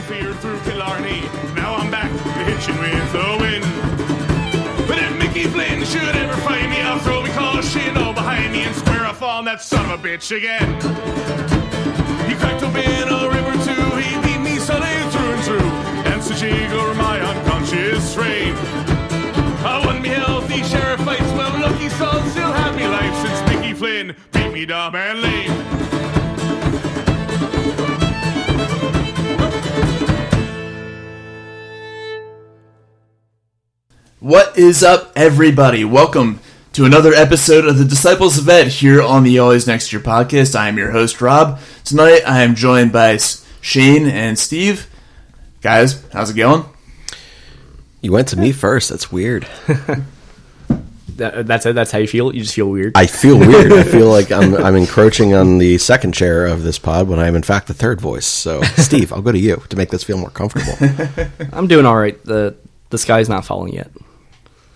fear through Killarney. Now I'm back hitching with the wind. But if Mickey Flynn should ever find me, I'll throw me caution all behind me and square off on that son of a bitch again. He cracked open a river too, he beat me Sunday through and through, danced a jig over my unconscious frame. I won me healthy sheriff fights, well lucky son, still happy life since Mickey Flynn beat me dumb and lame. What is up, everybody? Welcome to another episode of the Disciples of Ed here on the Always Next Year podcast. I am your host, Rob. Tonight, I am joined by Shane and Steve. Guys, how's it going? You went to me first. That's weird. That's it? That's how you feel? You just feel weird? I feel weird. I feel like I'm encroaching on the second chair of this pod when I am, in fact, the third voice. So, Steve, I'll go to you to make this feel more comfortable. I'm doing all right. The sky's not falling yet.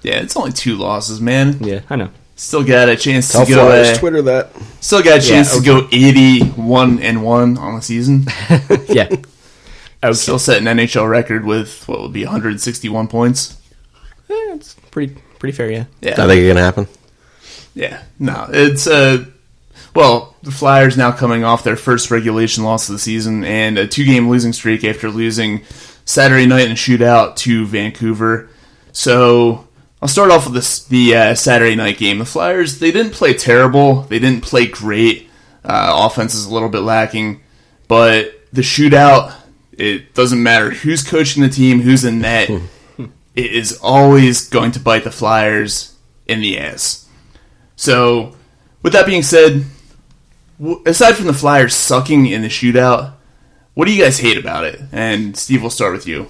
Yeah, it's only 2 losses, man. Yeah, I know. Still got a chance Tell to go. Flyers Twitter that. Still got a chance to go 81-1 on the season. Yeah. Okay. Still set an NHL record with what would be 161 points. It's pretty fair, yeah. Yeah. I think it's gonna happen. Yeah. No, it's well, the Flyers now coming off their first regulation loss of the season and a 2-game losing streak after losing Saturday night in a shootout to Vancouver. So I'll start off with the Saturday night game. The Flyers, they didn't play terrible. They didn't play great. Offense is a little bit lacking. But the shootout, it doesn't matter who's coaching the team, who's in net. It is always going to bite the Flyers in the ass. So, with that being said, aside from the Flyers sucking in the shootout, what do you guys hate about it? And Steve, we'll start with you.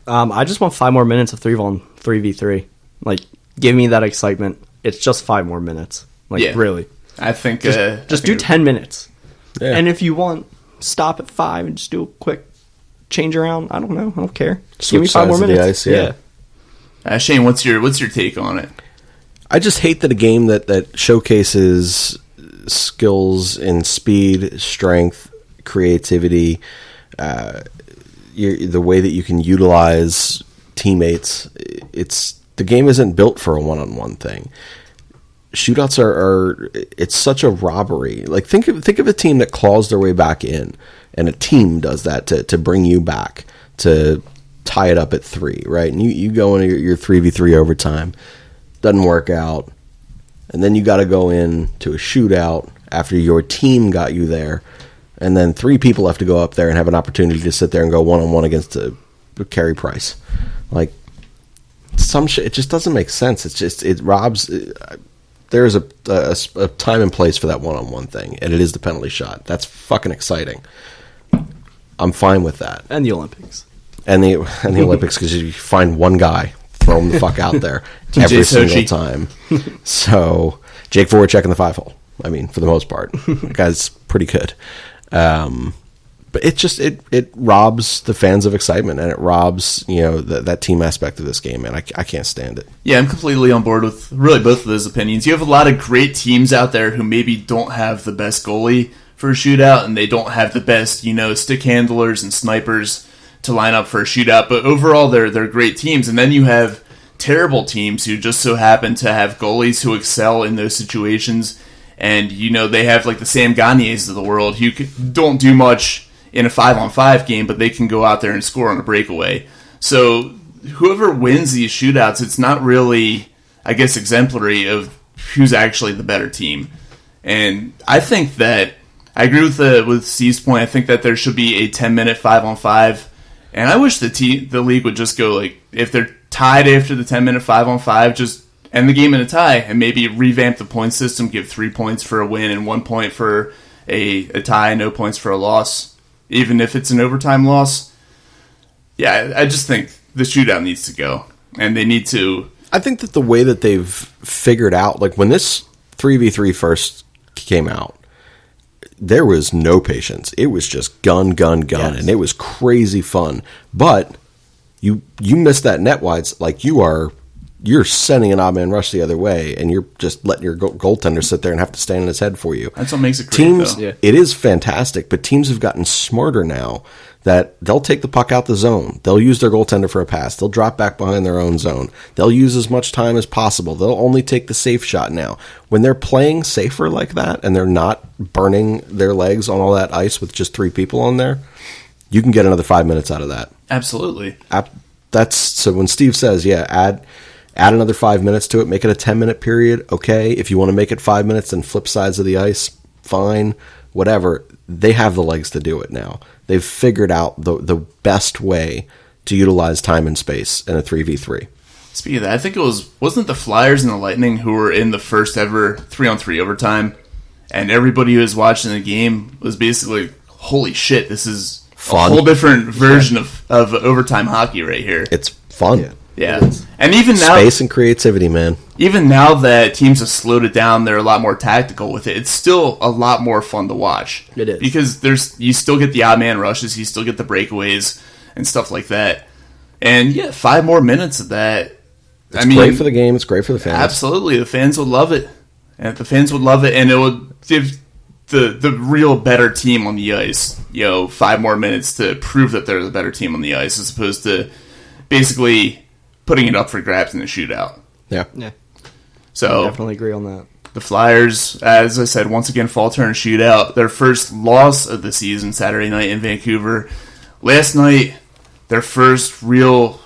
I just want 5 more minutes of 3v3. Like, give me that excitement. It's just 5 more minutes. Like, yeah. Really. I think... Just do 10 minutes. Yeah. And if you want, stop at 5 and just do a quick change around. I don't know. I don't care. Just give me 5 more minutes. Ice, yeah. Shane, what's your take on it? I just hate that a game that showcases skills in speed, strength, creativity, the way that you can utilize teammates. The game isn't built for a one-on-one thing. Shootouts are it's such a robbery. Like think of a team that claws their way back in, and a team does that to bring you back to tie it up at 3, right? And you go into your 3v3 overtime, doesn't work out, and then you got to go in to a shootout after your team got you there, and then 3 people have to go up there and have an opportunity to sit there and go one-on-one against a Carey Price. Like some shit, it just doesn't make sense. It robs. There's a time and place for that one-on-one thing, and it is the penalty shot. That's fucking exciting. I'm fine with that. And the Olympics. And the Olympics, because you find one guy, throw him the fuck out there every single time. So Jake Voracek in the 5-hole. I mean, for the most part, the guy's pretty good. But it robs the fans of excitement, and it robs that team aspect of this game, and I can't stand it. Yeah, I'm completely on board with really both of those opinions. You have a lot of great teams out there who maybe don't have the best goalie for a shootout, and they don't have the best stick handlers and snipers to line up for a shootout. But overall, they're great teams. And then you have terrible teams who just so happen to have goalies who excel in those situations. And they have like the Sam Gagnes of the world who don't do much in a 5-on-5 game, but they can go out there and score on a breakaway. So whoever wins these shootouts, it's not really, I guess, exemplary of who's actually the better team. And I think that I agree with Steve's point. I think that there should be a 10-minute 5-on-5, and I wish the league would just go like, if they're tied after the 10-minute 5-on-5, just end the game in a tie and maybe revamp the point system. Give 3 points for a win and 1 point for a tie, no points for a loss. Even if it's an overtime loss, yeah, I just think the shootout needs to go, and they need to. I think that the way that they've figured out, like when this 3v3 first came out, there was no patience. It was just gun, yes. And it was crazy fun. But you miss that net wide, like you are you're sending an odd man rush the other way, and you're just letting your goaltender sit there and have to stand on his head for you. That's what makes it great, teams, though. It is fantastic, but teams have gotten smarter now that they'll take the puck out the zone. They'll use their goaltender for a pass. They'll drop back behind their own zone. They'll use as much time as possible. They'll only take the safe shot now. When they're playing safer like that and they're not burning their legs on all that ice with just 3 people on there, you can get another 5 minutes out of that. Absolutely. So when Steve says, add another 5 minutes to it, make it a 10-minute period, okay. If you want to make it 5 minutes and flip sides of the ice, fine, whatever. They have the legs to do it now. They've figured out the best way to utilize time and space in a 3v3. Speaking of that, I think wasn't it the Flyers and the Lightning who were in the first ever 3-on-3 overtime, and everybody who was watching the game was basically, holy shit, this is fun. A whole different version of overtime hockey right here. It's fun. Yeah. And even now, space and creativity, man. Even now that teams have slowed it down, they're a lot more tactical with it. It's still a lot more fun to watch. It is. Because you still get the odd man rushes, you still get the breakaways and stuff like that. And 5 more minutes of that. It's great for the game. It's great for the fans. Absolutely. The fans would love it. And it would give the real better team on the ice, 5 more minutes to prove that they're the better team on the ice, as opposed to basically putting it up for grabs in a shootout. Yeah. So I definitely agree on that. The Flyers, as I said, once again falter in a shootout. Their first loss of the season Saturday night in Vancouver. Last night, their first real,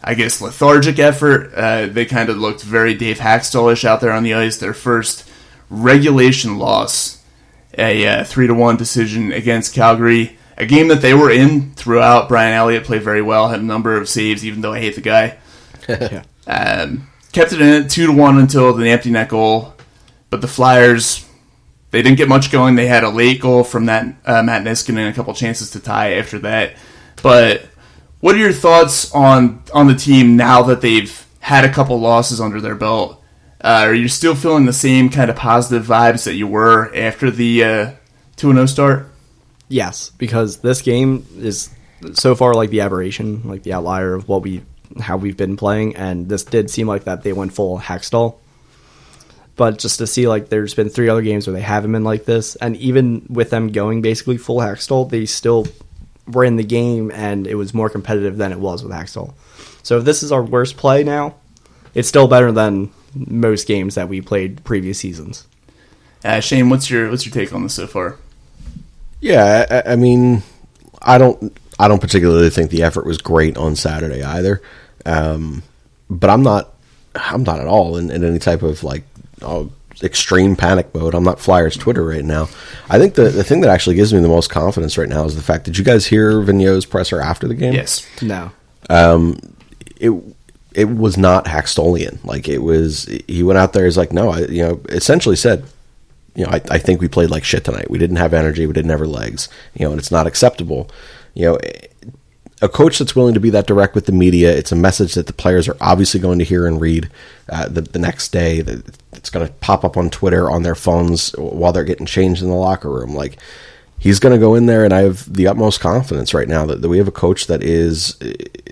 lethargic effort. They kind of looked very Dave Haxtell-ish out there on the ice. Their first regulation loss, a 3-1 decision against Calgary. A game that they were in throughout. Brian Elliott played very well, had a number of saves, even though I hate the guy. Kept it in 2-1 until the empty net goal. But the Flyers, they didn't get much going. They had a late goal from that Matt Niskanen and a couple chances to tie after that. But what are your thoughts on the team now that they've had a couple losses under their belt? Are you still feeling the same kind of positive vibes that you were after the 2-0 start? Yes, because this game is so far like the aberration, like the outlier of how we've been playing, and this did seem like that they went full Haxtell. But just to see, there's been 3 other games where they haven't been like this, and even with them going basically full Haxtell, they still were in the game, and it was more competitive than it was with Haxtell. So if this is our worst play now, it's still better than most games that we played previous seasons. Shane, what's your take on this so far? Yeah, I mean, I don't particularly think the effort was great on Saturday either, but I'm not at all in any type of extreme panic mode. I'm not Flyers Twitter right now. I think the thing that actually gives me the most confidence right now is the fact. Did you guys hear Vigneault's presser after the game? Yes. No. It was not Haxtollian. He went out there. He's like, no, essentially said, I think we played like shit tonight. We didn't have energy. We didn't have our legs. And it's not acceptable. A coach that's willing to be that direct with the media, it's a message that the players are obviously going to hear and read the next day. It's going to pop up on Twitter, on their phones while they're getting changed in the locker room. He's going to go in there, and I have the utmost confidence right now that we have a coach that is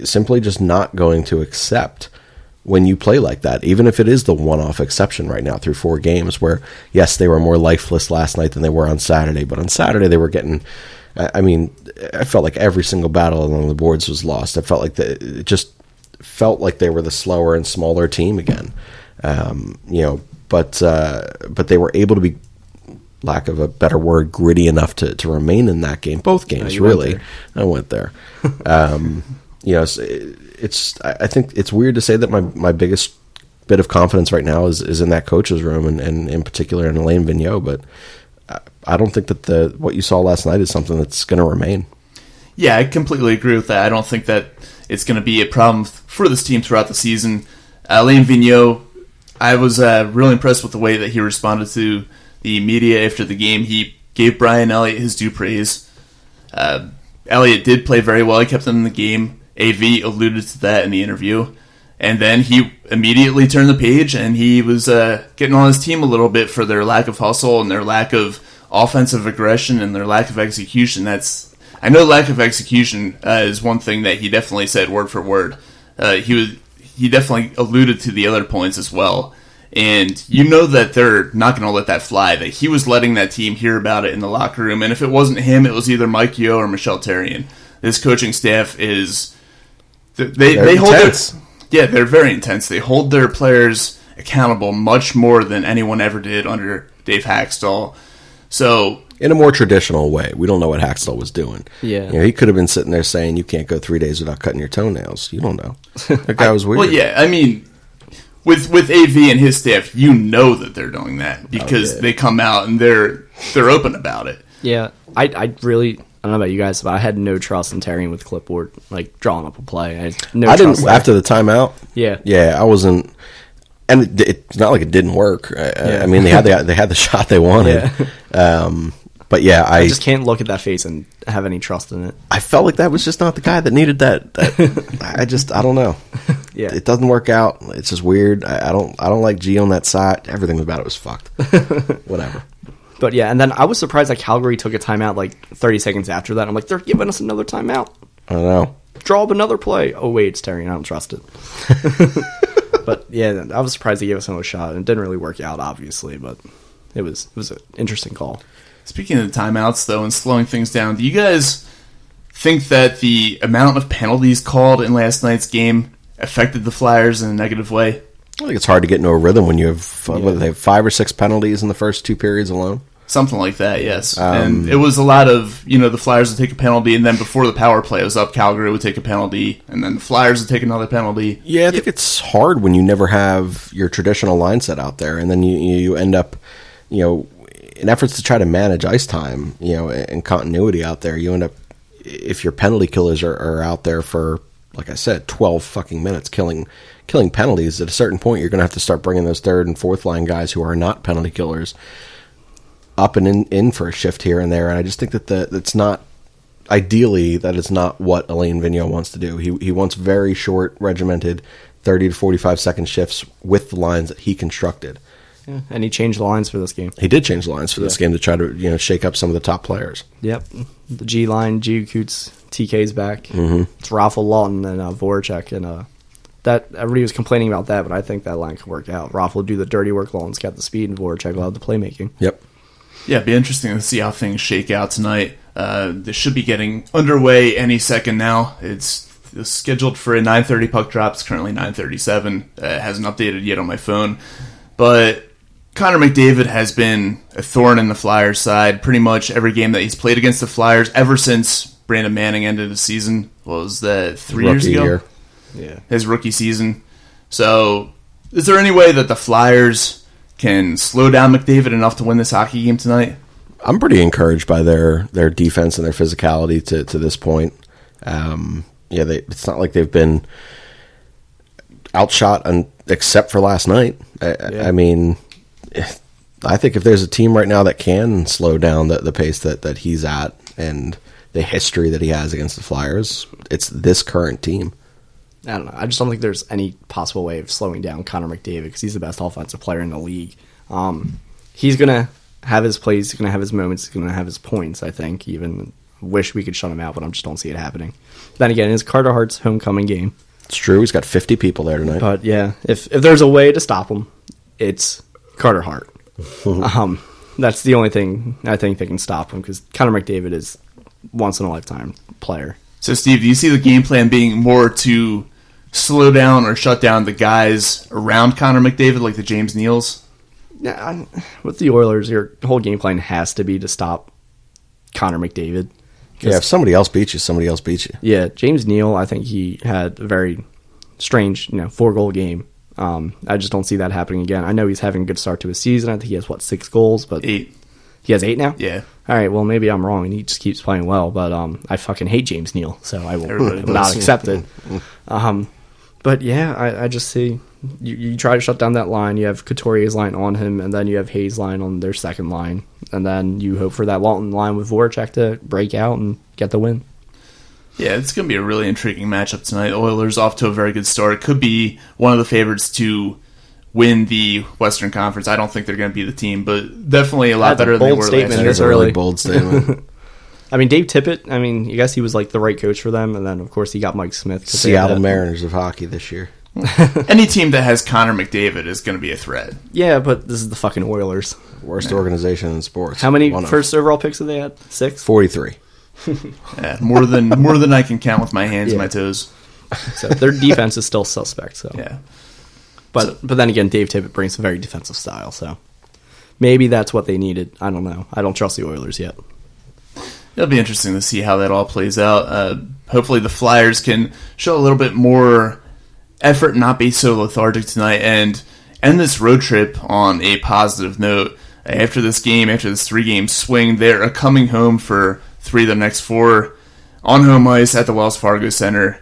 simply just not going to accept when you play like that, even if it is the one-off exception right now through 4 games where, yes, they were more lifeless last night than they were on Saturday, but on Saturday they were getting, I felt like every single battle along the boards was lost. I felt like it just felt like they were the slower and smaller team again, but they were able to be, lack of a better word, gritty enough to remain in that game. Both games, really. I went there. I think it's weird to say that my biggest bit of confidence right now is in that coach's room, and in particular in Alain Vignuealt, but I don't think that what you saw last night is something that's going to remain. Yeah, I completely agree with that. I don't think that it's going to be a problem for this team throughout the season. Alain Vignuealt, I was really impressed with the way that he responded to the media after the game. He gave Brian Elliott his due praise. Elliott did play very well. He kept them in the game. AV alluded to that in the interview. And then he immediately turned the page, and he was getting on his team a little bit for their lack of hustle and their lack of offensive aggression and their lack of execution. I know lack of execution is one thing that he definitely said word for word. He he definitely alluded to the other points as well. And you know that they're not going to let that fly. That he was letting that team hear about it in the locker room. And if it wasn't him, it was either Mike Yeo or Michelle Therrien. This coaching staff is... They hold their... Yeah, they're very intense. They hold their players accountable much more than anyone ever did under Dave Haxtell. So... In a more traditional way. We don't know what Haxtell was doing. Yeah. You know, he could have been sitting there saying, you can't go 3 days without cutting your toenails. You don't know. That guy was weird. Well, yeah, I mean... With AV and his staff, you know that they're doing that because they come out and they're open about it. Yeah, I really, I don't know about you guys, but I had no trust in Therrien with clipboard, like drawing up a play. I didn't after the timeout. Yeah, I wasn't, and it's not like it didn't work. I mean, they had the shot they wanted. Yeah. But yeah, I just can't look at that face and have any trust in it. I felt like that was just not the guy that needed that. I don't know. Yeah, it doesn't work out. It's just weird. I don't like G on that side. Everything about it was fucked. Whatever. But yeah, and then I was surprised that Calgary took a timeout like 30 seconds after that. I'm like, they're giving us another timeout. I don't know. Draw up another play. Oh wait, it's Therrien. I don't trust it. But yeah, I was surprised they gave us another shot. It didn't really work out, obviously, but it was an interesting call. Speaking of the timeouts, though, and slowing things down, do you guys think that the amount of penalties called in last night's game affected the Flyers in a negative way? I think it's hard to get into a rhythm when you have, they have 5 or 6 penalties in the first 2 periods alone. Something like that, yes. And it was a lot of, the Flyers would take a penalty, and then before the power play was up, Calgary would take a penalty, and then the Flyers would take another penalty. Yeah, I think it's hard when you never have your traditional line set out there, and then you end up, in efforts to try to manage ice time, and continuity out there, you end up, if your penalty killers are out there for, like I said, 12 fucking minutes killing penalties, at a certain point you're going to have to start bringing those third and fourth line guys who are not penalty killers up and in for a shift here and there. And I just think that's not, ideally, that is not what Alain Vignuealt wants to do. He wants very short, regimented 30 to 45 second shifts with the lines that he constructed. Yeah, and he changed the lines for this game. He did change the lines for this game to try to shake up some of the top players. Yep, the G line, G Coots, TK's back. Mm-hmm. It's Raffle Lawton and Voracek, and that everybody was complaining about that, but I think that line can work out. Raffle will do the dirty work, Lawton's got the speed, and Voracek will have the playmaking. Yep. Yeah, it'd be interesting to see how things shake out tonight. This should be getting underway any second now. It's scheduled for a 9:30 puck drop. It's currently 9:37. It hasn't updated yet on my phone, but Connor McDavid has been a thorn in the Flyers' side pretty much every game that he's played against the Flyers ever since Brandon Manning ended the season. What was that, 3 years ago? Year. Yeah. His rookie season. So, is there any way that the Flyers can slow down McDavid enough to win this hockey game tonight? I'm pretty encouraged by their defense and their physicality to this point. It's not like they've been outshot except for last night. I mean, I think if there's a team right now that can slow down the pace that he's at and the history that he has against the Flyers, it's this current team. I don't know. I just don't think there's any possible way of slowing down Connor McDavid because he's the best offensive player in the league. He's going to have his plays, he's going to have his moments, he's going to have his points, I think. Even wish we could shut him out, but I just don't see it happening. Then again, it's Carter Hart's homecoming game. It's true. He's got 50 people there tonight. But yeah, if there's a way to stop him, it's Carter Hart. That's the only thing I think they can stop him because Connor McDavid is once in a lifetime player. So, Steve, do you see the game plan being more to slow down or shut down the guys around Connor McDavid, like the James Neals? Yeah, with the Oilers, your whole game plan has to be to stop Connor McDavid. Yeah, if somebody else beats you, somebody else beats you. Yeah, James Neal, I think he had a very strange, 4-goal game. I just don't see that happening again. I know he's having a good start to his season. I think he has, 6 goals? But 8. He has 8 now? Yeah. All right, well, maybe I'm wrong, and he just keeps playing well. But I fucking hate James Neal, so I will not accept it. But yeah, I just see you try to shut down that line. You have Couturier's line on him, and then you have Hayes' line on their second line. And then you hope for that Walton line with Voracek to break out and get the win. Yeah, it's going to be a really intriguing matchup tonight. Oilers off to a very good start. It could be one of the favorites to win the Western Conference. I don't think they're going to be the team, but definitely a lot better than they were last year. This early. Really bold statement. I mean, Dave Tippett, I guess he was the right coach for them, and then, of course, he got Mike Smith. Seattle Mariners of hockey this year. Any team that has Connor McDavid is going to be a threat. Yeah, but this is the fucking Oilers. Worst organization in sports. How many first overall picks have they had? 6? 43. Yeah, more than I can count with my hands and my toes. So their defense is still suspect. So Yeah. but then again, Dave Tippett brings a very defensive style. So maybe that's what they needed. I don't know. I don't trust the Oilers yet. It'll be interesting to see how that all plays out. Hopefully the Flyers can show a little bit more effort and not be so lethargic tonight and end this road trip on a positive note. After this game, after this 3-game swing, they're coming home for 3 of the next 4 on home ice at the Wells Fargo Center.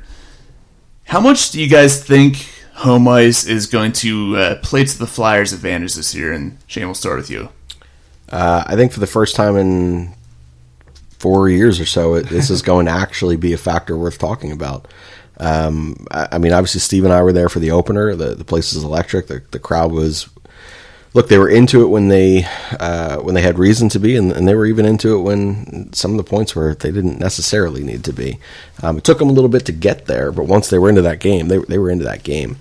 How much do you guys think home ice is going to play to the Flyers' advantage this year? And Shane, we'll start with you. I think for the first time in 4 years or so, this is going to actually be a factor worth talking about. I mean, obviously, Steve and I were there for the opener. The place is electric. The crowd was... Look, they were into it when they had reason to be, and they were even into it when some of the points where they didn't necessarily need to be. It took them a little bit to get there, but once they were into that game, they were into that game.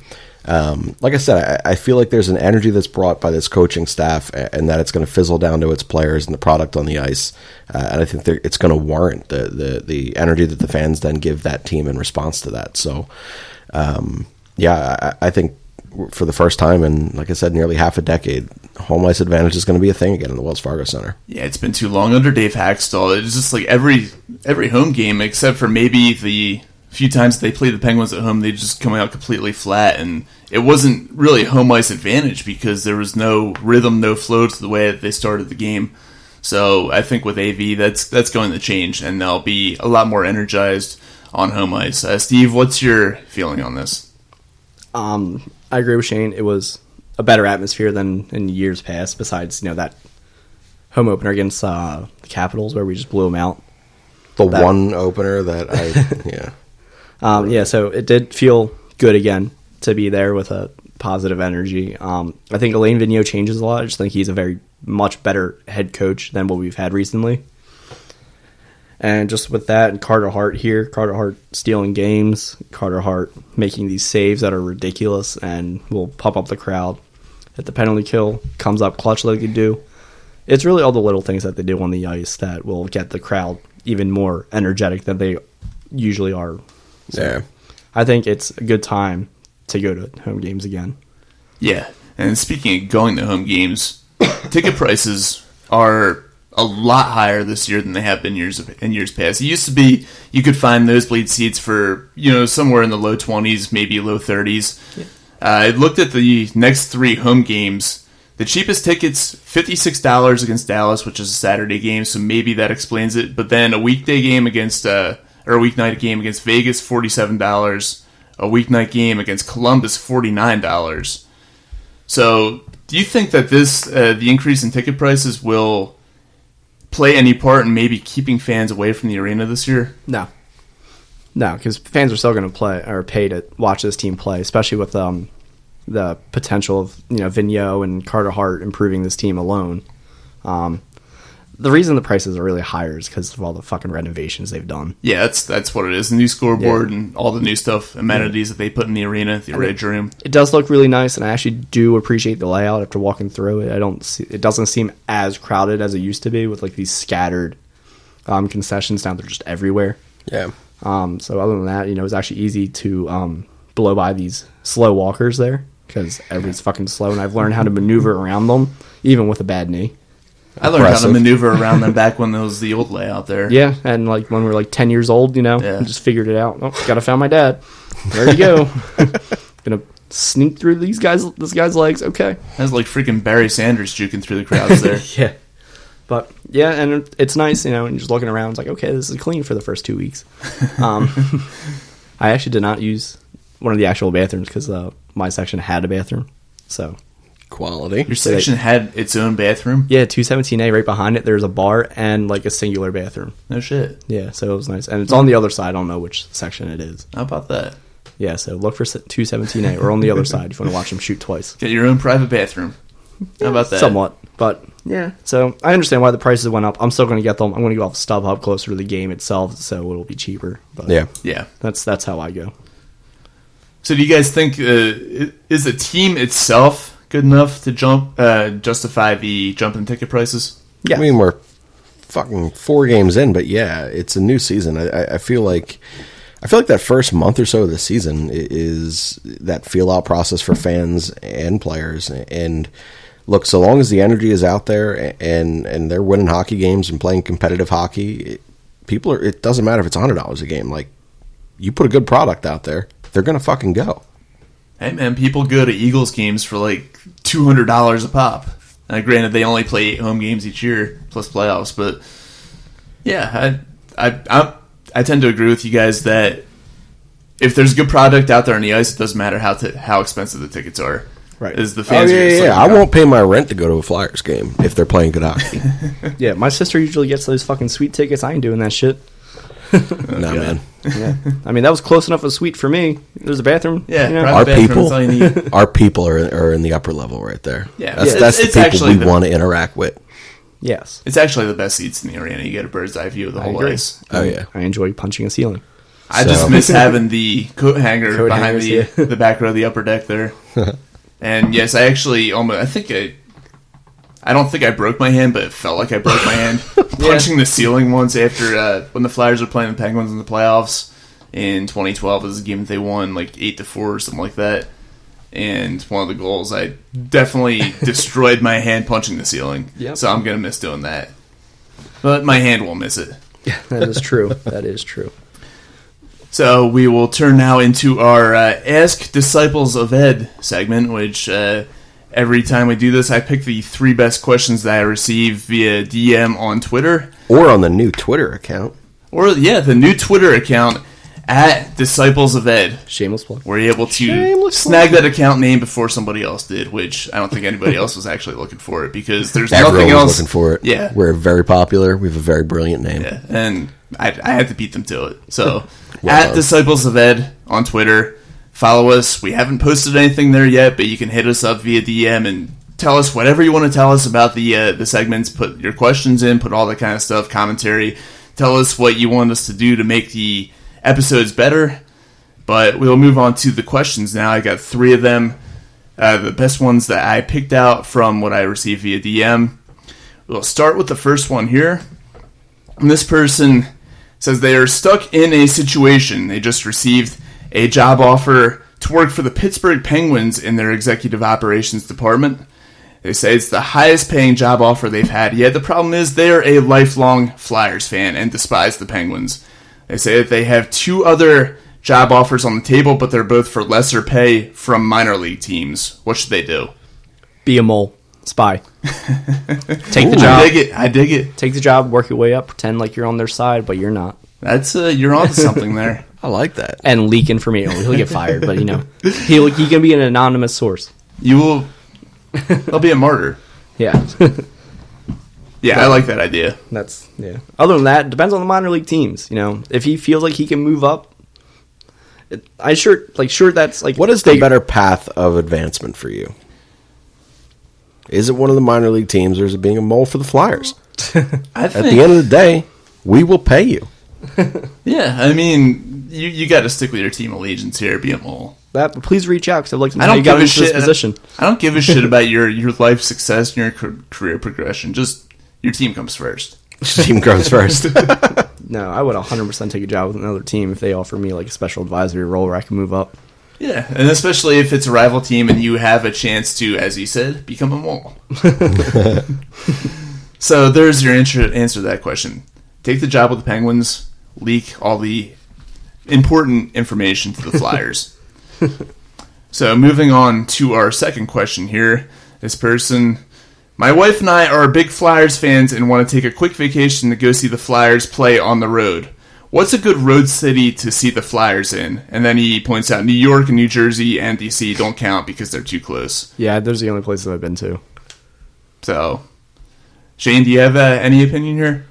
Like I said, I feel like there's an energy that's brought by this coaching staff, and that it's going to fizzle down to its players and the product on the ice. And I think it's going to warrant the energy that the fans then give that team in response to that. So, I think for the first time in, like I said, nearly half a decade, home ice advantage is going to be a thing again in the Wells Fargo Center. Yeah, it's been too long under Dave Haxtell. It's just like every home game, except for maybe the few times they played the Penguins at home, they just come out completely flat, and it wasn't really home ice advantage because there was no rhythm, no flow to the way that they started the game. So I think with AV, that's going to change, and they'll be a lot more energized on home ice. Steve, what's your feeling on this? I agree with Shane. It was a better atmosphere than in years past, besides, that home opener against the Capitals where we just blew them out. One opener that so it did feel good again to be there with a positive energy. I think Alain Vignuealt changes a lot. I just think he's a very much better head coach than what we've had recently. And just with that, and Carter Hart here, Carter Hart stealing games, Carter Hart making these saves that are ridiculous and will pump up the crowd. At the penalty kill, comes up clutch like they do. It's really all the little things that they do on the ice that will get the crowd even more energetic than they usually are. So yeah. I think it's a good time to go to home games again. Yeah, and speaking of going to home games, ticket prices are a lot higher this year than they have been in years past. It used to be you could find nosebleed seats for somewhere in the low 20s, maybe low 30s. Yeah. I looked at the next 3 home games. The cheapest tickets, $56 against Dallas, which is a Saturday game, so maybe that explains it. But then a weekday game against or a weeknight game against Vegas, $47. A weeknight game against Columbus, $49. So, do you think that the increase in ticket prices will play any part in maybe keeping fans away from the arena this year? No, because fans are still going to play or pay to watch this team play, especially with the potential of Vigneault and Carter Hart improving this team alone. The reason the prices are really higher is because of all the fucking renovations they've done. Yeah, that's what it is. The new scoreboard and all the new stuff, amenities that they put in the arena, the Rage Room. It does look really nice, and I actually do appreciate the layout after walking through it. It doesn't seem as crowded as it used to be with like these scattered concessions. Now they're just everywhere. Yeah. So other than that, it was actually easy to blow by these slow walkers there because everybody's fucking slow, and I've learned how to maneuver around them, even with a bad knee. I learned how to maneuver around them back when there was the old layout there. Yeah, and like when we were like 10 years old, I just figured it out. Oh, gotta find my dad. There you go. Gonna sneak through this guy's legs. Okay. That's like freaking Barry Sanders juking through the crowds there. Yeah. But yeah, and it's nice, and just looking around, it's like, okay, this is clean for the first 2 weeks. I actually did not use one of the actual bathrooms because my section had a bathroom. So quality. Your section had its own bathroom? Yeah, 217A right behind it. There's a bar and like a singular bathroom. No shit. Yeah, so it was nice. And it's on the other side. I don't know which section it is. How about that? Yeah, so look for 217A or on the other side if you want to watch them shoot twice. Get your own private bathroom. How about that? Somewhat. But yeah, so I understand why the prices went up. I'm still going to get them. I'm going to go off StubHub closer to the game itself, so it'll be cheaper. But yeah. That's how I go. So do you guys think is the team itself good enough to justify the jump in ticket prices? Yeah. I mean, we're fucking 4 games in, but yeah, it's a new season. I feel like that first month or so of the season is that feel out process for fans and players. And look, so long as the energy is out there and they're winning hockey games and playing competitive hockey, it doesn't matter if it's $100 a game. Like, you put a good product out there, they're gonna fucking go. Hey man, people go to Eagles games for like $200 a pop. Granted, they only play 8 home games each year plus playoffs, but yeah, I tend to agree with you guys that if there's a good product out there on the ice, it doesn't matter how expensive the tickets are. Right. Is the fans I won't pay my rent to go to a Flyers game if they're playing good hockey. Yeah, my sister usually gets those fucking sweet tickets. I ain't doing that shit. Nah, man. Yeah. I mean, that was close enough a suite for me. There's a bathroom. Yeah, you know? private Our bathroom, people, that's all you need. our people are in the upper level right there. Yeah. That's It's the people actually we want to interact with. Yes. It's actually the best seats in the arena. You get a bird's eye view of the whole agree. ice. Oh yeah. I enjoy punching a ceiling. I just miss having the coat hanger Coat behind hangers, the back row of the upper deck there. And yes, I actually I don't think I broke my hand, but it felt like I broke my hand punching the ceiling once after when the Flyers were playing the Penguins in the playoffs in 2012. It was a game that they won like 8-4 or something like that. And one of the goals, I definitely destroyed my hand punching the ceiling. Yep. So I'm gonna miss doing that. But my hand won't miss it. That is true. That is true. So we will turn now into our Ask Disciples of Ed segment, which every time we do this, I pick the 3 best questions that I receive via DM on Twitter. Or on the new Twitter account. Or, yeah, the new Twitter account at Disciples of Ed. Shameless plug. Were you able to snag that account name before somebody else did, which I don't think anybody else was actually looking for it, because there's Everyone nothing was else. looking for it. Yeah. We're very popular. We have a very brilliant name. Yeah, and I had to beat them to it. So, Well at done. Disciples of Ed on Twitter, follow us. We haven't posted anything there yet, but you can hit us up via DM and tell us whatever you want to tell us about the segments. Put your questions in, put all that kind of stuff, commentary. Tell us what you want us to do to make the episodes better. But we'll move on to the questions now. I got 3 of them. The best ones that I picked out from what I received via DM. We'll start with the first one here. And this person says they are stuck in a situation. They just received a job offer to work for the Pittsburgh Penguins in their executive operations department. They say it's the highest paying job offer they've had yet. The problem is they are a lifelong Flyers fan and despise the Penguins. They say that they have 2 other job offers on the table, but they're both for lesser pay from minor league teams. What should they do? Be a mole. Spy. Take the I job. dig it. I dig it. Take the job, work your way up, pretend like you're on their side, but you're not. That's you're on to something there. I like that. And leak information. He'll get fired, but he can be an anonymous source. You will. I'll be a martyr. Yeah. Yeah, I like that idea. That's yeah. Other than that, it depends on the minor league teams. If he feels like he can move up, sure that's like What is the better path of advancement for you? Is it one of the minor league teams, or is it being a mole for the Flyers? I At think, the end of the day, we will pay you. yeah, I mean, you got to stick with your team allegiance here. Be a mole. that. But please reach out because I'd like to know I how don't you got give a into this shit. position. I don't give a shit about your life success and your career progression. Just your team comes first. Team grows first. No, I would 100% take a job with another team if they offer me like a special advisory role where I can move up. Yeah, and especially if it's a rival team and you have a chance to, as you said, become a mole. So there's your answer to that question. Take the job with the Penguins, leak all the important information to the Flyers. So moving on to our second question here. This person, my wife and I are big Flyers fans and want to take a quick vacation to go see the Flyers play on the road. What's a good road city to see the Flyers in? And then he points out New York and New Jersey and DC don't count because they're too close. Yeah, those are the only places I've been to. So, Shane, do you have any opinion here?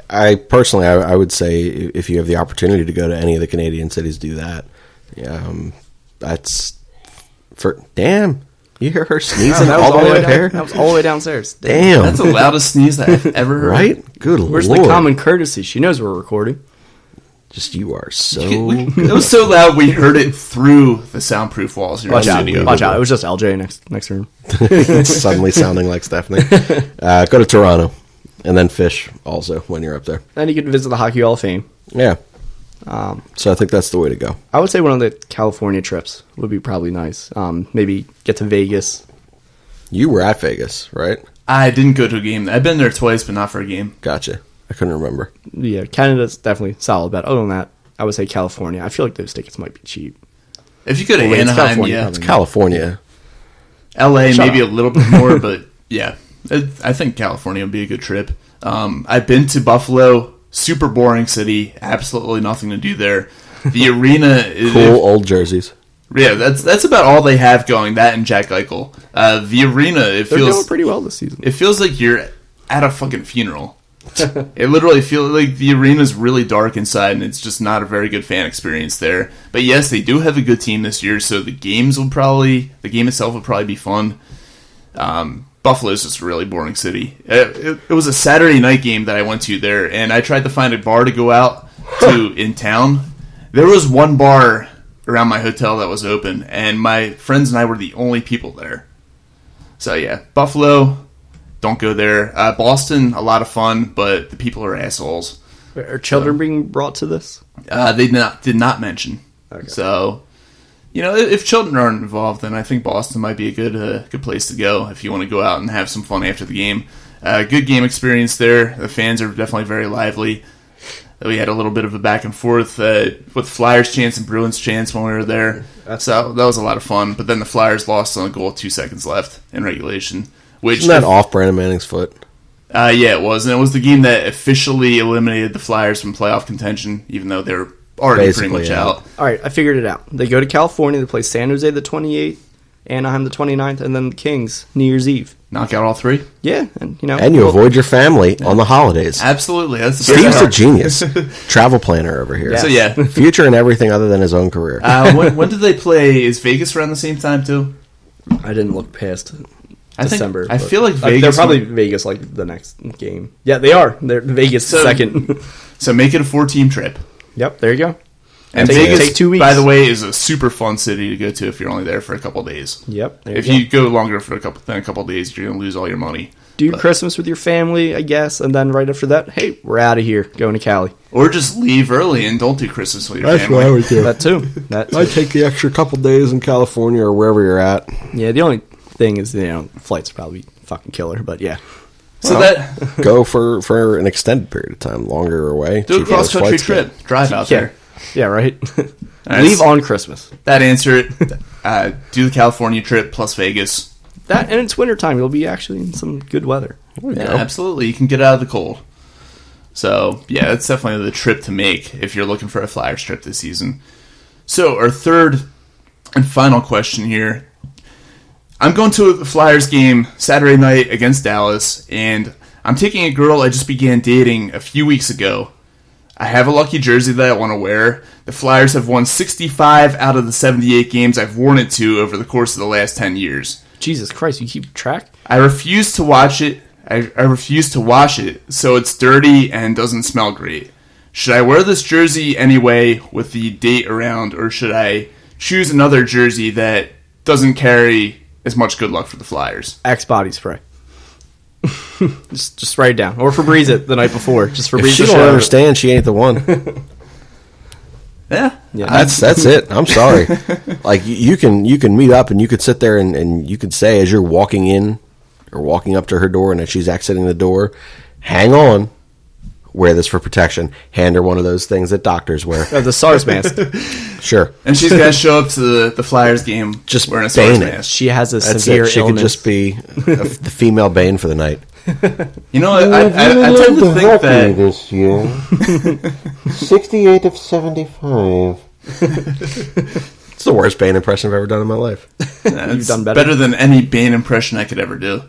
I personally, I would say if you have the opportunity to go to any of the Canadian cities, do that. That's for damn. You hear her sneezing That was all the way up down- here? That was all the way downstairs. Damn. That's the loudest sneeze that I've ever heard. Right? Good Where's lord. the common courtesy? She knows we're recording. Just you are so. It was so loud we heard it through the soundproof walls in our Watch out! studio. Watch out! It was just LJ next room. Suddenly sounding like Stephanie. Go to Toronto, and then fish also when you're up there. And you could visit the Hockey Hall of Fame. Yeah. So I think that's the way to go. I would say one of the California trips would be probably nice. Maybe get to Vegas. You were at Vegas, right? I didn't go to a game. I've been there twice, but not for a game. Gotcha. I couldn't remember. Yeah, Canada's definitely solid bet. Other than that, I would say California. I feel like those tickets might be cheap. If you go to Well, it's Anaheim, California, yeah. probably. It's California. LA, Shut maybe up. a little bit more, but yeah. I think California would be a good trip. I've been to Buffalo. Super boring city. Absolutely nothing to do there. The arena is... Cool old jerseys. Yeah, that's about all they have going. That and Jack Eichel. The arena, They're doing pretty well this season. It feels like you're at a fucking funeral. It literally feels like the arena's really dark inside, and it's just not a very good fan experience there. But yes, they do have a good team this year, so the game itself will probably be fun. Buffalo's just a really boring city. It was a Saturday night game that I went to there, and I tried to find a bar to go out to in town. There was one bar around my hotel that was open, and my friends and I were the only people there. So yeah, Buffalo, don't go there. Boston, a lot of fun, but the people are assholes. Are children being brought to this? They did not mention. Okay. So, if children aren't involved, then I think Boston might be a good place to go if you want to go out and have some fun after the game. Good game experience there. The fans are definitely very lively. We had a little bit of a back and forth with Flyers chants and Bruins chants when we were there. So that was a lot of fun. But then the Flyers lost on a goal with 2 seconds left in regulation. Isn't that off Brandon Manning's foot? Yeah, it was. And it was the game that officially eliminated the Flyers from playoff contention, even though they were already Basically, pretty much yeah. out. All right, I figured it out. They go to California. They play San Jose the 28th, Anaheim the 29th, and then the Kings New Year's Eve. Knock out all three? Yeah, and And you avoid your family on the holidays. Absolutely. That's the Steve's best a part. genius. Travel planner over here. Yeah. So yeah. Future and everything other than his own career. When did they play? Is Vegas around the same time too? I didn't look past I December. I but- feel like they're Vegas. probably Vegas like the next game. Yeah, they are. They're Vegas So- second. So make it a 4-team trip. Yep, there you go. And Take- Vegas, take 2 weeks. by the way, is a super fun city to go to if you're only there for a couple of days. Yep. There If you you go longer than a couple of days, you're going to lose all your money. do Christmas with your family, I guess, and then right after that, hey, we're out of here, going to Cali. Or just leave early and don't do Christmas with your family. would do. That too. That I take the extra couple days in California or wherever you're at. yeah. The only thing is, flights probably fucking killer, but yeah. So that Go for an extended period of time, longer away. do a cheaper cross country those flights trip. Drive out Yeah, there. yeah, right. Nice. Leave on Christmas. That answer it. Do the California trip plus Vegas. That and it's wintertime. You'll be actually in some good weather. There you Yeah, go. absolutely. You can get out of the cold. So, yeah, that's definitely the trip to make if you're looking for a Flyers trip this season. So, our third and final question here. I'm going to the Flyers game Saturday night against Dallas, and I'm taking a girl I just began dating a few weeks ago. I have a lucky jersey that I want to wear. The Flyers have won 65 out of the 78 games I've worn it to over the course of the last 10 years. Jesus Christ, you keep track? I refuse to watch it. I refuse to wash it, so it's dirty and doesn't smell great. Should I wear this jersey anyway with the date around, or should I choose another jersey that doesn't carry as much good luck for the Flyers? Axe body spray. just write it down, or Febreze it the night before. Just If Febreze she the don't show. understand, she ain't the one. Yeah. That's it. I'm sorry. Like you can meet up and you could sit there and you could say as you're walking in or walking up to her door and as she's exiting the door, hang on, wear this for protection. Hand her one of those things that doctors wear. The SARS mask. Sure. And she's got to show up to the Flyers game Just wearing a SARS bane it. mask. She has a That's severe it. She illness. could just be the female Bane for the night. You know, I tend to think that this year. 68 of 75. It's the worst Bane impression I've ever done in my life. it's done better. better than any Bane impression I could ever do,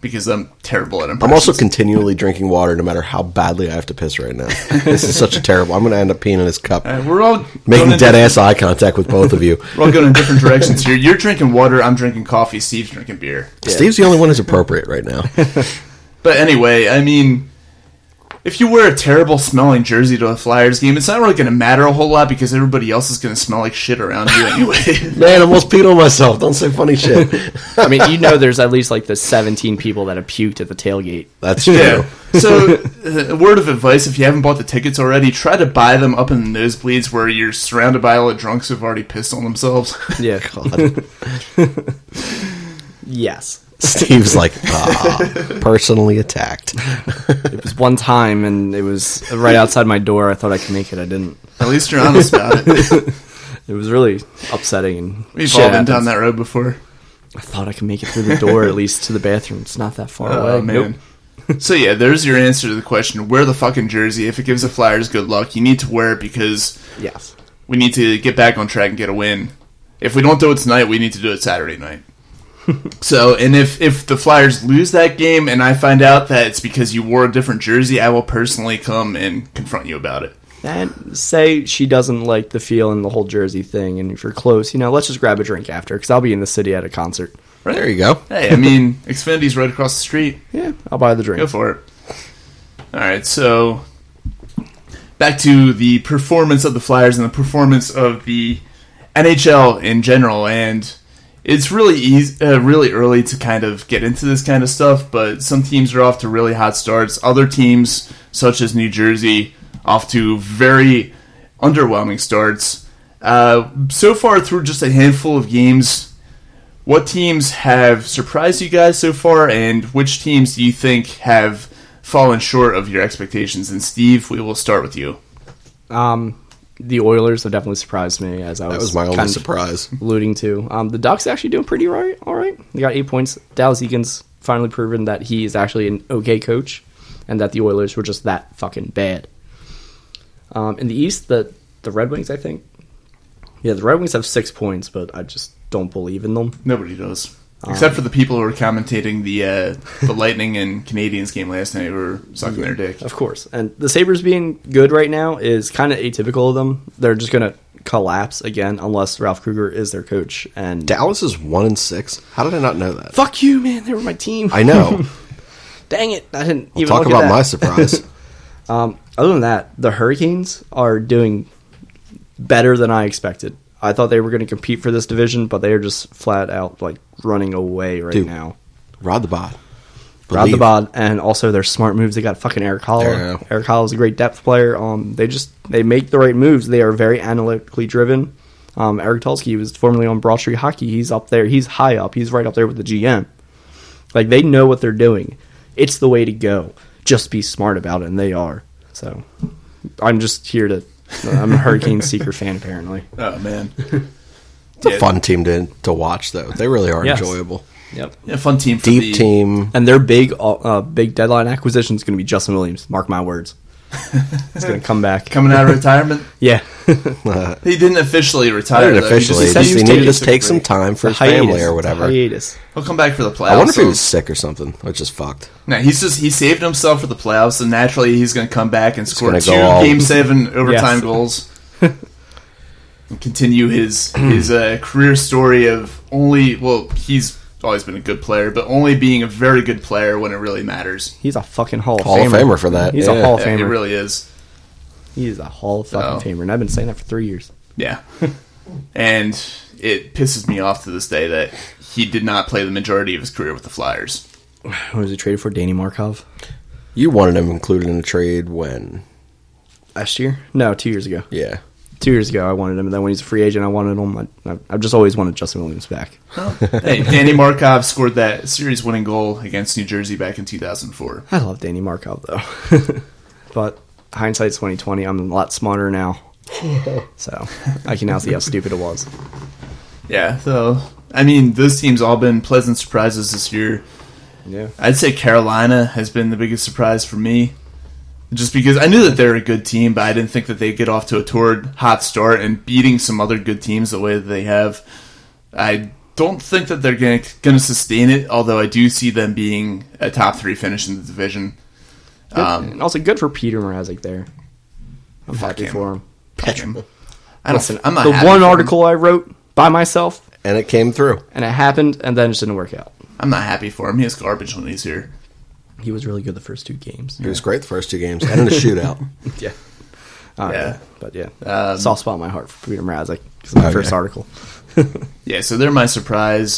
because I'm terrible at impressions. I'm also continually drinking water no matter how badly I have to piss right now. This is such a terrible... I'm going to end up peeing in his cup. We're all Making going in dead-ass eye contact with both of you. We're all going in different directions here. You're drinking water, I'm drinking coffee, Steve's drinking beer. Steve's the only one who's appropriate right now. But anyway, I mean, if you wear a terrible smelling jersey to a Flyers game, it's not really going to matter a whole lot because everybody else is going to smell like shit around you anyway. Man, I almost peed on myself. Don't say funny shit. I mean, there's at least like the 17 people that have puked at the tailgate. That's true. Yeah. So, a word of advice, if you haven't bought the tickets already, try to buy them up in the nosebleeds where you're surrounded by all the drunks who've already pissed on themselves. Yeah. God. Yes. Steve's like, personally attacked. It was one time, and it was right outside my door. I thought I could make it. I didn't. At least you're honest about it. It was really upsetting. And We've all been down that road before. I thought I could make it through the door, at least to the bathroom. It's not that far away. Oh, man. Nope. So, yeah, there's your answer to the question. Wear the fucking jersey. If it gives the Flyers good luck, you need to wear it because Yes. we need to get back on track and get a win. If we don't do it tonight, we need to do it Saturday night. So, and if the Flyers lose that game and I find out that it's because you wore a different jersey, I will personally come and confront you about it. And say she doesn't like the feel and the whole jersey thing, and if you're close, let's just grab a drink after, because I'll be in the city at a concert. Right? There you go. Hey, I mean, Xfinity's right across the street. Yeah, I'll buy the drink. Go for it. All right, so back to the performance of the Flyers and the performance of the NHL in general, and it's really really early to kind of get into this kind of stuff, but some teams are off to really hot starts. Other teams, such as New Jersey, off to very underwhelming starts. So far through just a handful of games, what teams have surprised you guys so far, and which teams do you think have fallen short of your expectations? And Steve, we will start with you. The Oilers have definitely surprised me, as I was That was my only kind of surprise. alluding to. The Ducks actually doing pretty all right. They got 8 points. Dallas Eakins finally proven that he is actually an okay coach, and that the Oilers were just that fucking bad. In the East, the Red Wings, I think. Yeah, the Red Wings have 6 points, but I just don't believe in them. Nobody does. Except for the people who were commentating the Lightning and Canadiens game last night who were sucking their dick. Of course. And the Sabres being good right now is kind of atypical of them. They're just going to collapse again unless Ralph Kruger is their coach. And Dallas is 1-6. How did I not know that? fuck you, man. They were my team. I know. Dang it. I didn't even Talk look about at that. my surprise. Other than that, the Hurricanes are doing better than I expected. I thought they were going to compete for this division, but they are just flat out like running away right now. Rod the bod. Rod the bod, and also their smart moves. They got fucking Eric Holla. Eric Holla is a great depth player. They make the right moves. They are very analytically driven. Eric Tulsky was formerly on Broad Street Hockey. He's up there. He's high up. He's right up there with the GM. Like, they know what they're doing. It's the way to go. Just be smart about it, and they are. So, I'm just here to... I'm a Hurricane Seeker fan, apparently. Oh, man. It's a fun team to watch, though. They really are enjoyable. Yep. Yeah, fun team for Deep team. And their big deadline acquisition is going to be Justin Williams. Mark my words. He's going to come back. Coming out of retirement? Yeah. He didn't officially retire. Not officially. said He was needed taking to take some time for his family or whatever. Hiatus. He'll come back for the playoffs. I wonder if he was sick or something, which is fucked. No, he saved himself for the playoffs, and naturally he's going to come back and score 2 go Game 7 overtime Yes. goals. And continue his career story of he's always been a good player, but only being a very good player when it really matters. He's a fucking Hall of Hall Famer. of Famer for that. He's yeah. a Hall of Yeah, Famer. he really is. He's a Hall of fucking Famer, and I've been saying that for 3 years. Yeah. And it pisses me off to this day that he did not play the majority of his career with the Flyers. What was he traded for? Danny Markov? You wanted him included in the trade when? Last year? No, 2 years ago. Yeah. 2 years ago, I wanted him, and then when he's a free agent, I wanted him. I've just always wanted Justin Williams back. Hey, Danny Markov scored that series-winning goal against New Jersey back in 2004. I love Danny Markov, though. But hindsight's 2020. I'm a lot smarter now. So I can now see how stupid it was. Yeah, so, I mean, those teams all been pleasant surprises this year. Yeah. I'd say Carolina has been the biggest surprise for me. Just because I knew that they're a good team, but I didn't think that they'd get off to a torrid hot start and beating some other good teams the way that they have. I don't think that they're going to sustain it, although I do see them being a top 3 finish in the division. And also good for Peter Mrazek there. I'm happy him. for him. Fuck him. Listen, I'm not the happy one for him. article I wrote by myself, And it came through. and it happened, and then it just didn't work out. I'm not happy for him. He has garbage when he's here. He was really good the first 2 games. He was great the first 2 games and in the shootout. Yeah. Yeah. But yeah, soft spot in my heart for Peter Mrazek because of the first article. Yeah, so they're my surprise.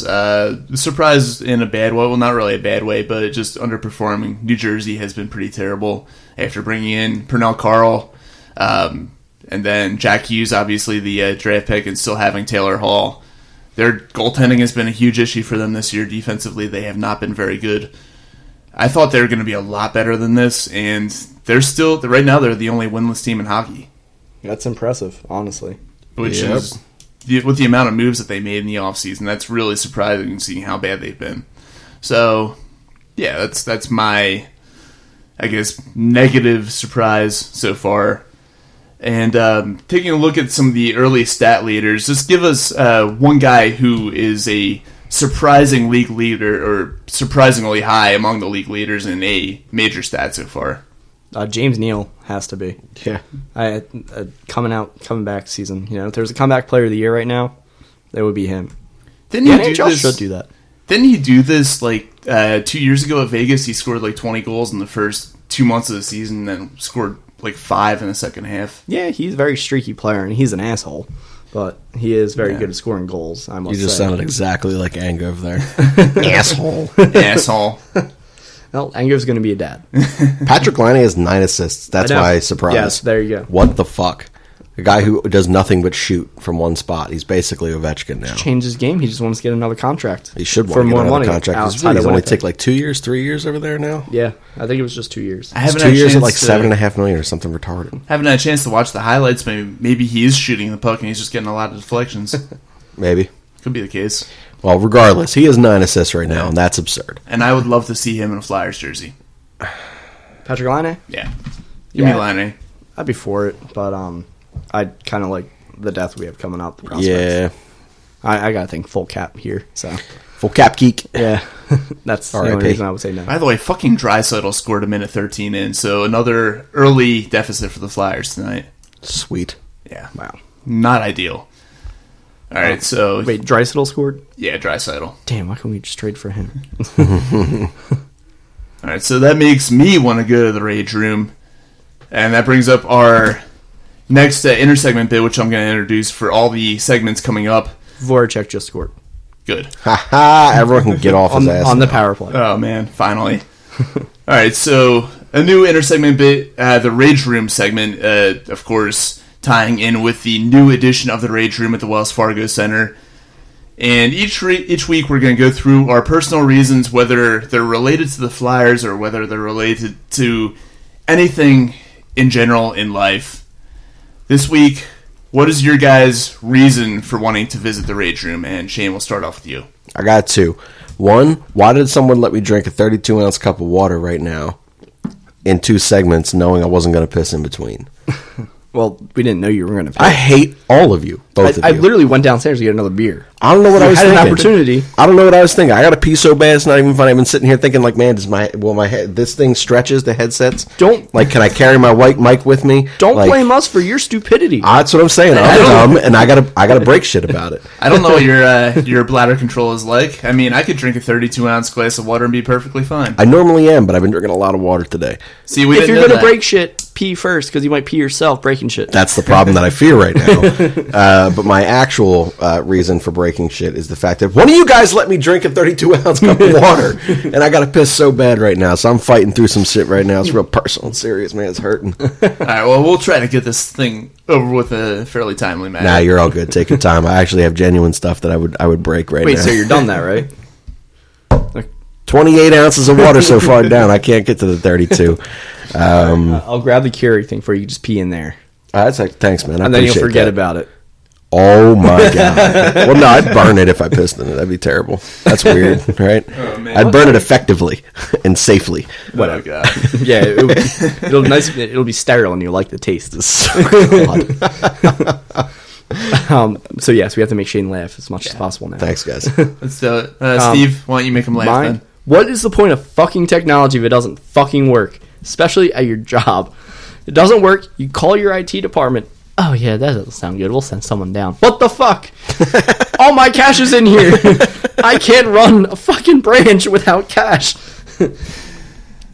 Surprise in a bad way. Well, not really a bad way, but just underperforming. New Jersey has been pretty terrible after bringing in Pernell Carl. And then Jack Hughes, obviously the draft pick, and still having Taylor Hall. Their goaltending has been a huge issue for them this year. Defensively, they have not been very good. I thought they were going to be a lot better than this, and they're still, right now, they're the only winless team in hockey. That's impressive, honestly. Which is, with the amount of moves that they made in the offseason, that's really surprising seeing how bad they've been. So, yeah, that's my, I guess, negative surprise so far. And taking a look at some of the early stat leaders, just give us one guy who is a surprising league leader or surprisingly high among the league leaders in a major stat so far. James Neal has to be. Yeah. Coming back season. You know, if there's a comeback player of the year right now, that would be him. Didn't The he do NHL this? should do that. Didn't he do this like 2 years ago at Vegas? He scored like 20 goals in the first 2 months of the season, and then scored like 5 in the second half. Yeah, he's a very streaky player, and he's an asshole. But he is very good at scoring goals, I must You just say. sounded exactly like Ang over there. Asshole. Asshole. Well, Ango's going to be a dad. Patrick Laine has 9 assists. That's I know. why I surprised. Yes, there you go. What the fuck? A guy who does nothing but shoot from one spot. He's basically Ovechkin now. Change his game. He just wants to get another contract. He should for want to get more another money contract. outside He's of only Winnipeg. take like 2 years, 3 years over there now. Yeah, I think it was just 2 years. I haven't It's had 2 a years at chance like to- $7.5 million or something retarded. Haven't had a chance to watch the highlights. Maybe he is shooting the puck and he's just getting a lot of deflections. Maybe. Could be the case. Well, regardless, he has 9 assists right now, and that's absurd. And I would love to see him in a Flyers jersey. Patrick Laine? Yeah. Give me Laine. I'd be for it, but I'd kind of like the depth we have coming up. The prospects. Yeah. I got to think full cap here, so. Full cap geek. Yeah, that's the only R.I.P. reason I would say no. By the way, fucking Draisaitl scored a minute 13 in, so another early deficit for the Flyers tonight. Sweet. Yeah. Wow. Not ideal. All right, so... Wait, Draisaitl scored? Yeah, Draisaitl. Damn, why couldn't we just trade for him? All right, so that makes me want to go to the Rage Room. And that brings up our next intersegment bit, which I'm going to introduce for all the segments coming up. Voracek just scored. Good. Ha! Everyone can get off his ass. on the power play. Oh, man, finally. All right, so a new intersegment bit, the Rage Room segment, of course, tying in with the new edition of the Rage Room at the Wells Fargo Center. And each week we're going to go through our personal reasons, whether they're related to the Flyers or whether they're related to anything in general in life. This week, what is your guys' reason for wanting to visit the Rage Room? And Shane, we'll start off with you. I got 2. One, why did someone let me drink a 32-ounce cup of water right now in 2 segments knowing I wasn't going to piss in between? Well, we didn't know you were going to I hate all of you, both of I you. literally went downstairs to get another beer. I don't know what I was had thinking. an opportunity. I don't know what I was thinking. I got to pee so bad it's not even funny. I've been sitting here thinking like, man, does my head, this thing stretches the headsets? Don't- can I carry my white mic with me? Don't Like, blame us for your stupidity. That's what I'm saying. I'm dumb, and I gotta break shit about it. I don't know what your bladder control is like. I mean, I could drink a 32-ounce glass of water and be perfully fine. I normally am, but I've been drinking a lot of water today. See, we if didn't you're know going to that. break shit, pee first, because you might pee yourself breaking shit. That's the problem that I fear right now. But my actual reason for breaking shit is the fact that one of you guys let me drink a 32-ounce cup of water, and I got to piss so bad right now. So I'm fighting through some shit right now. It's real personal and serious, man. It's hurting. All right, well, we'll try to get this thing over with a fairly timely manner. Nah, you're all good. Take your time. I actually have genuine stuff that I would break right Wait, now. so you're done that, right? 28 ounces of water so far down. I can't get to the 32. I'll grab the Keurig thing for you. Just pee in there. That's like, thanks, man. I And then you'll appreciate forget that. about it. Oh my god! Well, no, I'd burn it if I pissed in it. That'd be terrible. That's weird, right? Oh, man. I'd burn it effectively and safely. Oh, God. Yeah, it'll be sterile and you'll like the taste. So yes, we have to make Shane laugh as much as possible now. Thanks, guys. Let's do it. Steve, why don't you make him laugh Mine? then? What is the point of fucking technology if it doesn't fucking work? Especially at your job. It doesn't work, you call your IT department. Oh yeah, that doesn't sound good. We'll send someone down. What the fuck? All my cash is in here. I can't run a fucking branch without cash.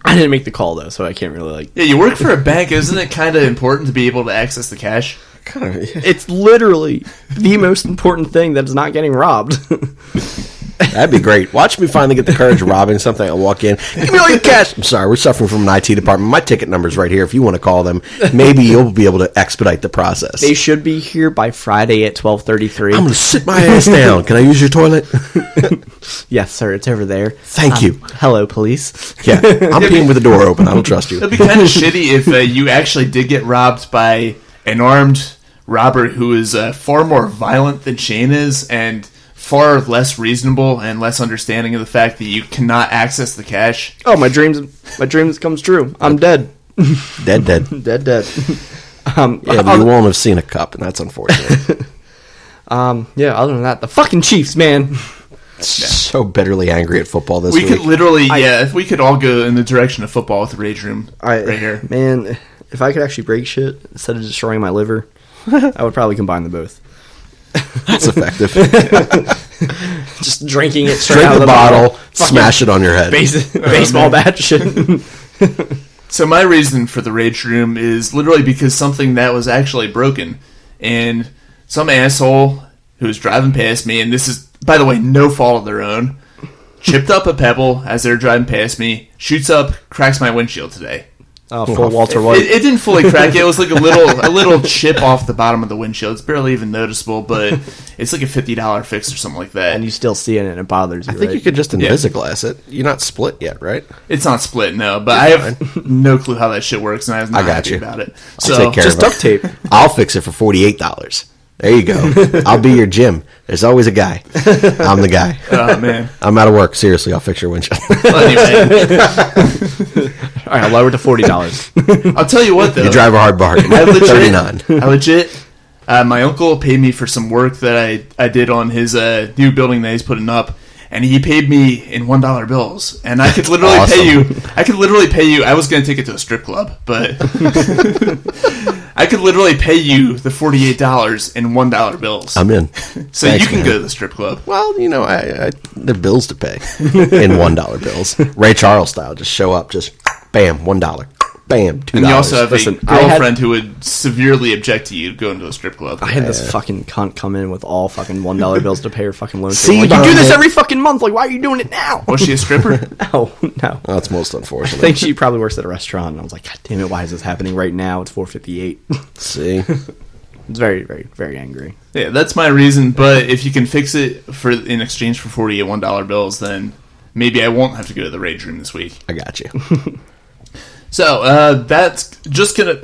I didn't make the call though, so I can't really like. Yeah, you work for a bank. Isn't it kind of important to be able to access the cash? Kind of. Yeah. It's literally the most important thing that's not getting robbed. That'd be great. Watch me finally get the courage of robbing something. I'll walk in. Give me all your cash. I'm sorry. We're suffering from an IT department. My ticket number's right here. If you want to call them, maybe you'll be able to expedite the process. They should be here by Friday at 12:33. I'm going to sit my ass down. Can I use your toilet? Yes, sir. It's over there. Thank you. Hello, police. Yeah, I'm peeing with the door open. I don't trust you. It'd be kind of shitty if you actually did get robbed by an armed robber who is far more violent than Shane is, and far less reasonable and less understanding of the fact that you cannot access the cash. Oh, my dreams comes true. I'm dead. Dead. Dead. Yeah, but you won't have seen a cup, and that's unfortunate. Yeah, other than that, the fucking Chiefs, man. So bitterly angry at football this We week. could literally, if we could all go in the direction of football with the Rage Room right here. Man, if I could actually break shit instead of destroying my liver, I would probably combine the both. That's effective. Just drinking it straight Drink out of the the bottle, smash it on your head. Baseball bat shit. So my reason for the Rage Room is literally because something that was actually broken. And some asshole who was driving past me, and this is, by the way, no fault of their own, chipped up a pebble as they're driving past me, shoots up, cracks my windshield today. Oh, full Walter White. It didn't fully crack. It was like a little chip off the bottom of the windshield. It's barely even noticeable, but it's like a $50 fix or something like that. And you still see it and it bothers you, I think right? you could just Invisiglass it. You're not split yet, right? It's not split, no, but I have no clue how that shit works, and I was not happy about it. I'll take care just of it. duct tape. I'll fix it for $48. There you go. I'll be your Jim. There's always a guy. I'm the guy. Oh, man. I'm out of work. Seriously, I'll fix your windshield. Well, anyway, All right, I'll lower it to $40. I'll tell you what, though. You drive a hard bargain. I $39. legit, my uncle paid me for some work that I did on his new building that he's putting up, and he paid me in $1 bills, and I could literally pay you. I could literally pay you. I was going to take it to a strip club, but I could literally pay you the $48 in $1 bills. I'm in. So Thanks, you can man. go to the strip club. Well, you know, I the bills to pay in $1 bills. Ray Charles style. Just show up. Just bam, $1. Bam, $2. And you also have Listen, a girlfriend who would severely object to you going to a strip club. I had this fucking cunt come in with all fucking $1 bills to pay her fucking loan. See, Like, you do behind this it. every fucking month. Like, why are you doing it now? Was she a stripper? No. Oh, that's most I unfortunate. think she probably works at a restaurant. And I was like, God damn it, why is this happening right now? It's 4:58. See, It's very, very, very angry. Yeah, that's my reason. But if you can fix it in exchange for 48 $1 bills, then maybe I won't have to go to the Rage Room this week. I got you. So that's just gonna.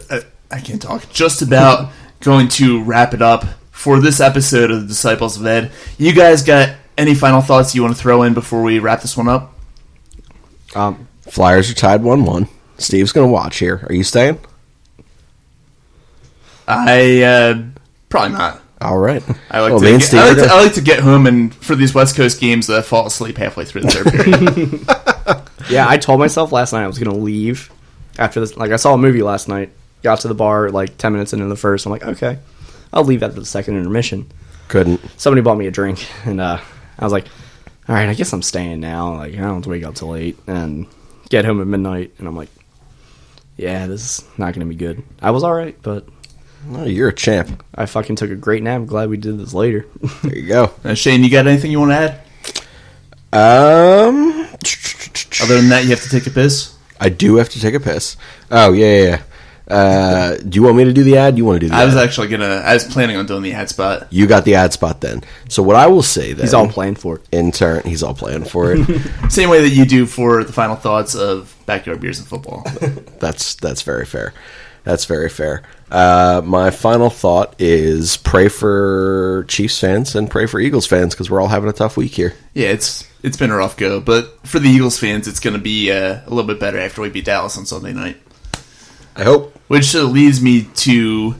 I can't talk. Just about going to wrap it up for this episode of the Disciples of Ed. You guys got any final thoughts you want to throw in before we wrap this one up? Flyers are tied 1-1. Steve's going to watch here. Are you staying? I probably not. All right. I like, Well, to, me and get, Steve I, are like to, gonna- I like to get home and for these West Coast games, fall asleep halfway through the third period. Yeah, I told myself last night I was going to leave after this. Like, I saw a movie last night, got to the bar like 10 minutes into the first. I'm like, okay, I'll leave after the second intermission. Couldn't. Somebody bought me a drink, and I was like, all right, I guess I'm staying now. Like, I don't have to wake up till 8 and get home at midnight. And I'm like, yeah, this is not going to be good. I was all right, but Oh, you're a champ. I fucking took a great nap. I'm glad we did this later. There you go. Shane, you got anything you want to add? Other than that, you have to take a piss? I do have to take a piss. Oh, yeah. Do you want me to do the ad? You want to do the ad? I was planning on doing the ad spot. You got the ad spot then. So what I will say then. He's all playing for it. In turn, he's all playing for it. Same way that you do for the final thoughts of Backyard Beers and Football. That's very fair. That's very fair. My final thought is pray for Chiefs fans and pray for Eagles fans because we're all having a tough week here. Yeah, it's been a rough go, but for the Eagles fans, it's going to be a little bit better after we beat Dallas on Sunday night. I hope. Which leads me to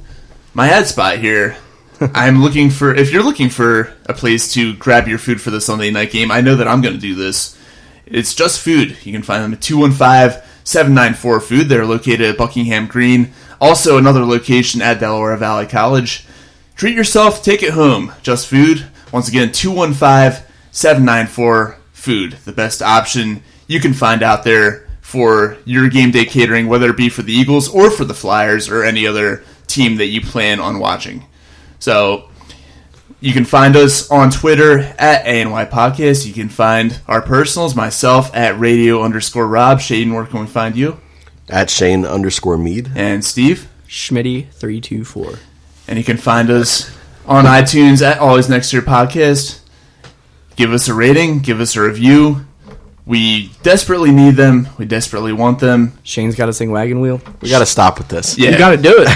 my ad spot here. I'm looking for, if you're looking for a place to grab your food for the Sunday night game, I know that I'm going to do this. It's Just Food. You can find them at 215-794 Food. They're located at Buckingham Green. Also, another location at Delaware Valley College. Treat yourself, take it home. Just Food. Once again, 215-794 Food. The best option you can find out there for your game day catering, whether it be for the Eagles or for the Flyers or any other team that you plan on watching. So you can find us on Twitter at ANY Podcast. You can find our personals, myself at radio_Rob. Shaden, where can we find you? At Shane_Mead. And Steve? Schmitty324. And you can find us on iTunes at Always Next to Your Podcast. Give us a rating. Give us a review. We desperately need them. We desperately want them. Shane's got to sing Wagon Wheel. We got to stop with this. Yeah. You got to do it.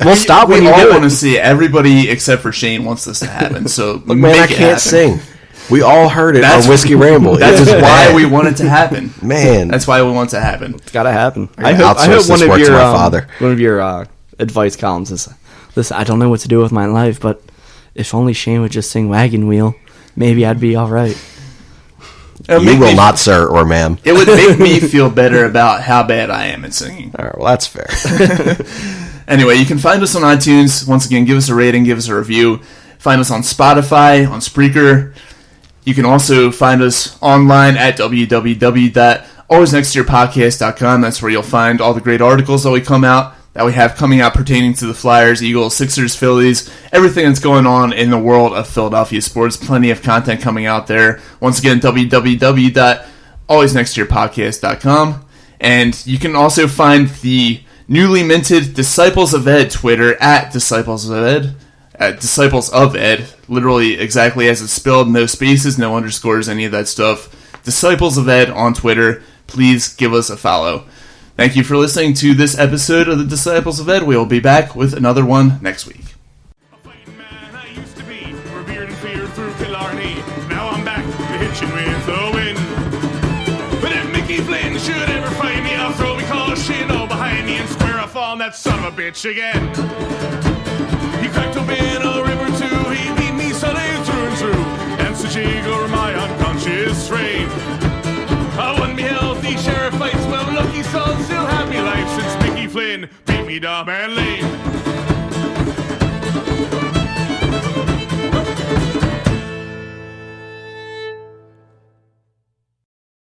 We'll stop when We you all do want to it. see it. Everybody except for Shane wants this to happen. So Look, man, make I it can't happen. sing. We all heard it That's- on Whiskey Ramble. That is It was why bad. we want it to happen. Man. That's why we want it to happen. It's got to happen. I I hope outsource one this of work to your my father. one of your advice columns is, "Listen, I don't know what to do with my life, but if only Shane would just sing Wagon Wheel, maybe I'd be all right." It'll You make will me- not, sir or ma'am. It would make me feel better about how bad I am at singing. All right, well, that's fair. Anyway, you can find us on iTunes. Once again, give us a rating, give us a review. Find us on Spotify, on Spreaker. You can also find us online at www.alwaysnexttoyourpodcast.com. That's where you'll find all the great articles that we have coming out pertaining to the Flyers, Eagles, Sixers, Phillies, everything that's going on in the world of Philadelphia sports. Plenty of content coming out there. Once again, www.alwaysnexttoyourpodcast.com. And you can also find the newly minted Disciples of Ed Twitter at Disciples of Ed. At Disciples of Ed, literally exactly as it's spelled, no spaces, no underscores, any of that stuff. Disciples of Ed on Twitter. Please give us a follow. Thank you for listening to this episode of the Disciples of Ed. We will be back with another one next week. A fighting man I used to be, revered and feared through Killarney. Now I'm back to hitching with the wind. But if Mickey Flynn should ever find me, I'll throw me caution all behind me and square off on that son of a bitch again. He cracked open a river too, he beat me Sunday through and through, and such over my unconscious frame. I won me healthy sheriff fights, my lucky son still have me life since Mickey Flynn beat me dumb and lame.